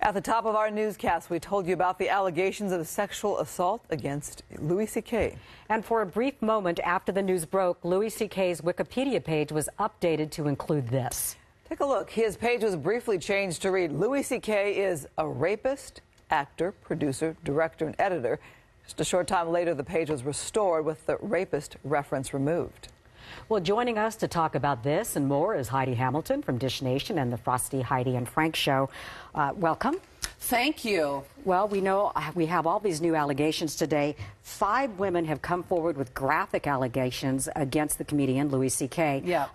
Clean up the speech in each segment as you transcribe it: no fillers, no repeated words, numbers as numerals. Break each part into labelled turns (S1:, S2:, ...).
S1: At the top of our newscast, we told you about the allegations of sexual assault against Louis C.K.
S2: And for a brief moment after the news broke, Louis C.K.'s Wikipedia page was updated to include this.
S1: Take a look. His page was briefly changed to read, Louis C.K. is a rapist, actor, producer, director, and editor. Just a short time later, the page was restored with the rapist reference removed.
S2: Well, joining us to talk about this and more is Heidi Hamilton from Dish Nation and the Frosty, Heidi, and Frank show. Welcome.
S3: Thank you.
S2: Well, we know we have all these new allegations today. 5 women have come forward with graphic allegations against the comedian Louis C.K.
S3: Yeah.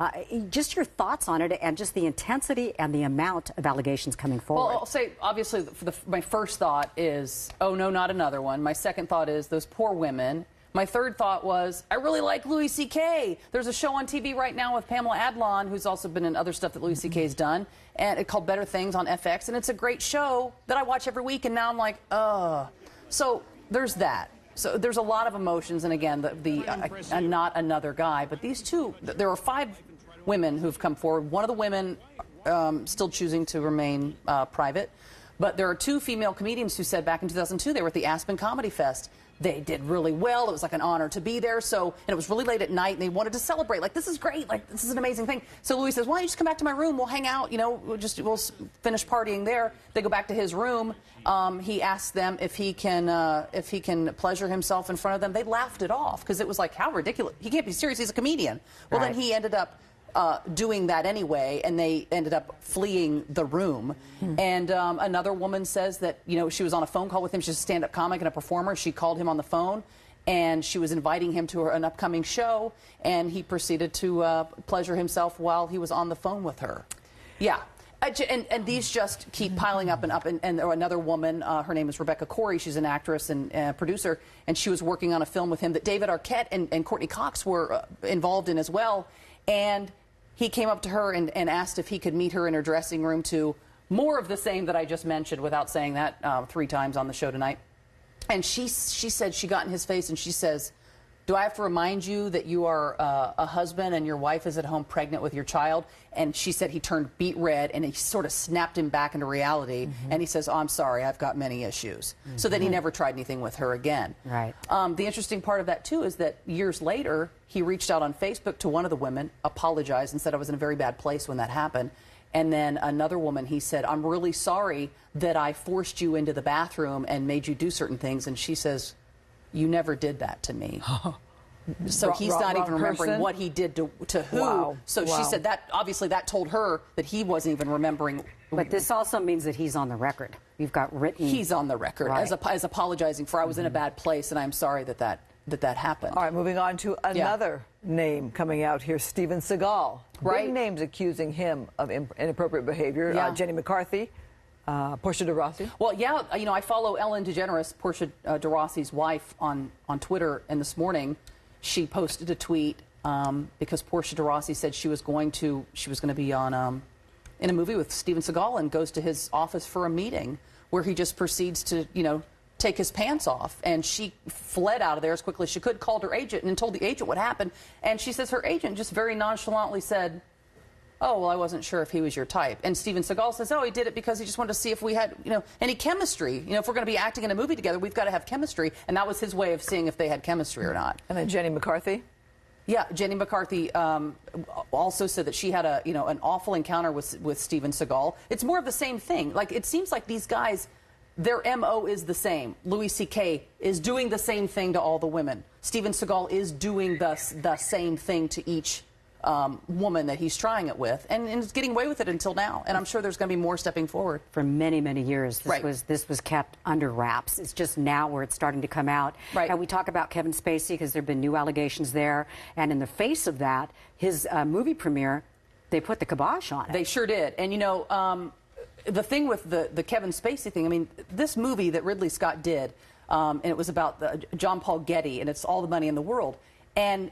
S2: Just your thoughts on it and just the intensity and the amount of allegations coming forward.
S3: Well, I'll say, obviously, my first thought is, oh, no, not another one. My second thought is those poor women. My third thought was, I really like Louis C.K. There's a show on TV right now with Pamela Adlon, who's also been in other stuff that Louis C.K.'s done, and it's called Better Things on FX, and it's a great show that I watch every week, and now I'm like, ugh. So there's that. So there's a lot of emotions, and again, not another guy, but these two, there are 5 women who've come forward. One of the women still choosing to remain private, but there are 2 female comedians who said back in 2002 they were at the Aspen Comedy Fest. They did really well. It was like an honor to be there. And it was really late at night, and they wanted to celebrate. Like, this is great. Like, this is an amazing thing. So Louis says, why don't you just come back to my room? We'll hang out. You know, we'll finish partying there. They go back to his room. He asks them if he can pleasure himself in front of them. They laughed it off because it was like, how ridiculous. He can't be serious. He's a comedian. Well,
S2: Right.
S3: then he ended up doing that anyway, and they ended up fleeing the room. And another woman says that, you know, she was on a phone call with him. She's a stand-up comic and a performer. She called him on the phone, and she was inviting him to an upcoming show, and he proceeded to pleasure himself while he was on the phone with her. Yeah. And these just keep piling up and up. And another woman, her name is Rebecca Corey. She's an actress and producer, and she was working on a film with him that David Arquette and Courtney Cox were involved in as well. And he came up to her and asked if he could meet her in her dressing room to more of the same that I just mentioned without saying that 3 times on the show tonight. And she said she got in his face and she says, do I have to remind you that you are a husband and your wife is at home pregnant with your child? And she said he turned beet red and he sort of snapped him back into reality. And he says, oh, I'm sorry, I've got many issues. So then he never tried anything with her again.
S2: Right.
S3: The interesting part of that, too, is that years later, he reached out on Facebook to one of the women, apologized, and said I was in a very bad place when that happened. And then another woman, he said, I'm really sorry that I forced you into the bathroom and made you do certain things. And she says, you never did that to me. So he's not even remembering what he did to who.
S1: Wow.
S3: So she said that, obviously, that told her that he wasn't even remembering.
S2: But this also means that he's on the record. You've got written.
S3: He's on the record
S2: Right.
S3: as apologizing for I was in a bad place and I'm sorry that happened.
S1: All right, moving on to another name coming out here, Steven Seagal.
S3: Right.
S1: Big names accusing him of inappropriate behavior.
S3: Yeah.
S1: Jenny McCarthy, Portia de Rossi.
S3: Well, yeah, you know, I follow Ellen DeGeneres, Portia de Rossi's wife, on Twitter, and this morning she posted a tweet because Portia de Rossi said she was going to be on in a movie with Steven Seagal and goes to his office for a meeting where he just proceeds to, you know, take his pants off, and she fled out of there as quickly as she could, called her agent and told the agent what happened, and she says her agent just very nonchalantly said, oh, well, I wasn't sure if he was your type. And Steven Seagal says, oh, he did it because he just wanted to see if we had, you know, any chemistry. You know, if we're going to be acting in a movie together, we've got to have chemistry. And that was his way of seeing if they had chemistry or not.
S1: And then Jenny McCarthy.
S3: Yeah, Jenny McCarthy also said that she had an awful encounter with Steven Seagal. It's more of the same thing. Like, it seems like these guys, their MO is the same. Louis C.K. is doing the same thing to all the women. Steven Seagal is doing the same thing to each woman that he's trying it with, and is getting away with it until now. And I'm sure there's going to be more stepping forward.
S2: For many, many years,
S3: Right.
S2: this was kept under wraps. It's just now where it's starting to come out.
S3: Right.
S2: And we talk about Kevin Spacey because there have been new allegations there. And in the face of that, his movie premiere, they put the kibosh on it.
S3: They sure did. And, you know, the thing with the Kevin Spacey thing, I mean, this movie that Ridley Scott did, and it was about John Paul Getty, and it's all the money in the world. And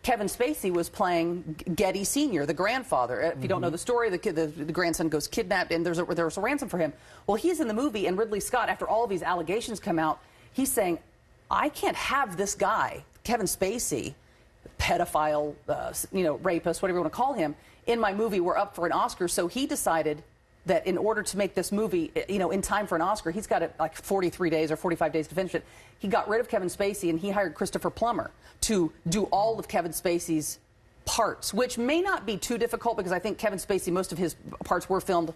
S3: Kevin Spacey was playing Getty Sr., the grandfather. If you don't know the story, the grandson goes kidnapped, and there's a ransom for him. Well, he's in the movie, and Ridley Scott, after all of these allegations come out, he's saying, I can't have this guy, Kevin Spacey, pedophile, rapist, whatever you want to call him, in my movie. We're up for an Oscar. So he decided that in order to make this movie, you know, in time for an Oscar, he's got like 43 days or 45 days to finish it. He got rid of Kevin Spacey and he hired Christopher Plummer to do all of Kevin Spacey's parts, which may not be too difficult because I think Kevin Spacey, most of his parts were filmed.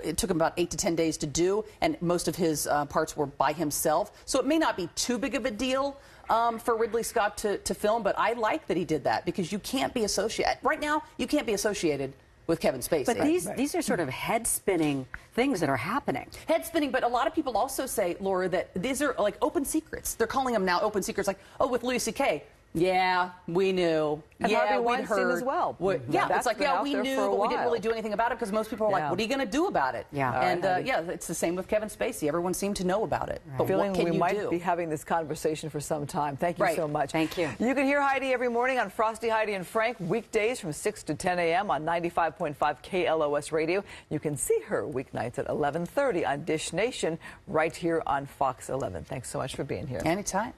S3: It took him about 8 to 10 days to do, and most of his parts were by himself. So it may not be too big of a deal for Ridley Scott to film, but I like that he did that because you can't be associated. Right now, you can't be associated with Kevin Spacey.
S2: But these are sort of head-spinning things that are happening.
S3: Head-spinning, but a lot of people also say, Laura, that these are like open secrets. They're calling them now open secrets, like, oh, with Louis C.K., yeah, we knew.
S1: And
S3: yeah,
S1: Harvey
S3: we'd
S1: Weinstein
S3: heard.
S1: as well.
S3: Yeah, it's like, yeah, we knew, but we didn't really do anything about it because most people are like, what are you going to do about it?
S2: Yeah.
S3: And yeah, it's the same with Kevin Spacey. Everyone seemed to know about it. Right. But
S1: Feeling
S3: what can
S1: we
S3: you
S1: might
S3: do?
S1: be having this conversation for some time. Thank you so much.
S2: Thank you.
S1: You can hear Heidi every morning on Frosty, Heidi, and Frank, weekdays from 6 to 10 a.m. on 95.5 KLOS Radio. You can see her weeknights at 11:30 on Dish Nation right here on Fox 11. Thanks so much for being here.
S3: Anytime.